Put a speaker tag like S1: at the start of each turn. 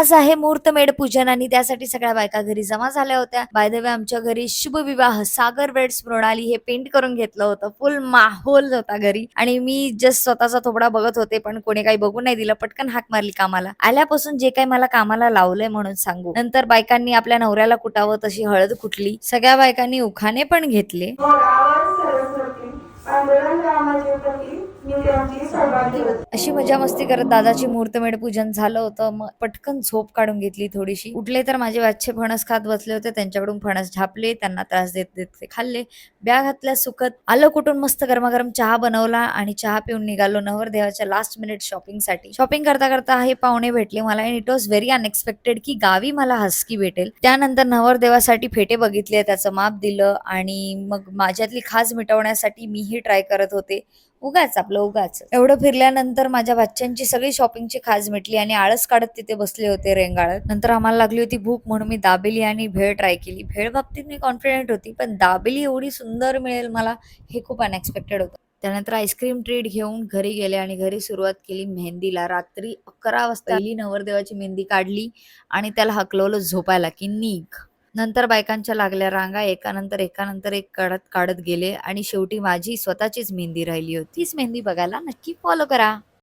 S1: आज आहे मुहूर्तमेढ पूजन आणि त्यासाठी सगळ्या बायका घरी जमा झाल्या होत्या. बाय द वे आमच्या घरी शुभ विवाह सागर वेड्स मृणाली हे पेंट करून घेतलं होतं. फुल माहोल होता घरी आणि मी जस्ट स्वतःचा थोबडा बघत होते, पण कोणी काही बघू नाही दिलं. पटकन हाक मारली कामाला. आल्यापासून जे काही मला कामाला लावलंय म्हणून सांगू. नंतर बायकांनी आपल्या नवऱ्याला कुटावं तशी हळद कुटली. सगळ्या बायकांनी उखाणे पण घेतले. अशी मजा मस्ती करत दादाची मुहूर्तमेढ पूजन झालं होतं. मग पटकन झोप काढून घेतली थोडीशी. उठले तर माझे बाच्चे फणस खात बसले होते. त्यांच्याकडून फणस झापले, त्यांना त्रास देत देत ते खाल्ले. बॅग घातल्या सुकत आलं कुठून मस्त गरमागरम चहा बनवला आणि चहा पिऊन निघालो नवरदेवाच्या लास्ट मिनिट शॉपिंगसाठी. शॉपिंग करता करता हे पाहुणे भेटले मला आणि इट वॉज व्हेरी अनएक्सपेक्टेड की गावी मला हस्की भेटेल. त्यानंतर नवरदेवासाठी फेटे बघितले, त्याचं माप दिलं आणि मग माझ्यातली खाज मिटवण्यासाठी मीही ट्राय करत होते. उगाच एवढं फिरल्यानंतर माझ्या बच्चांची सगळी शॉपिंगची खाज मिटली आणि आळस काढत तिथे बसले होते रेंगाळत. नंतर आम्हाला लागली होती भूक म्हणून मी दाबेली आणि भेळ ट्राय केली. भेळ बाबतीत मी कॉन्फिडेंट होती, पण दाबेली एवढी सुंदर मिळेल मला हे खूप अनएक्सपेक्टेड होतं. त्यानंतर आईस्क्रीम ट्रीट घेऊन घरी गेले आणि घरी सुरुवात केली मेहंदीला. रात्री 11 वाजता पहिली नवरदेवाची मेहंदी काढली आणि त्याला हकलवलं झोपायला की निघ. नंतर बायकांच्या लागल्या रांगा, एकानंतर एक काढत काढत गेले आणि शेवटी माझी स्वतःचीच मेहंदी राहिली होती. तीच मेहंदी बघायला नक्की फॉलो करा.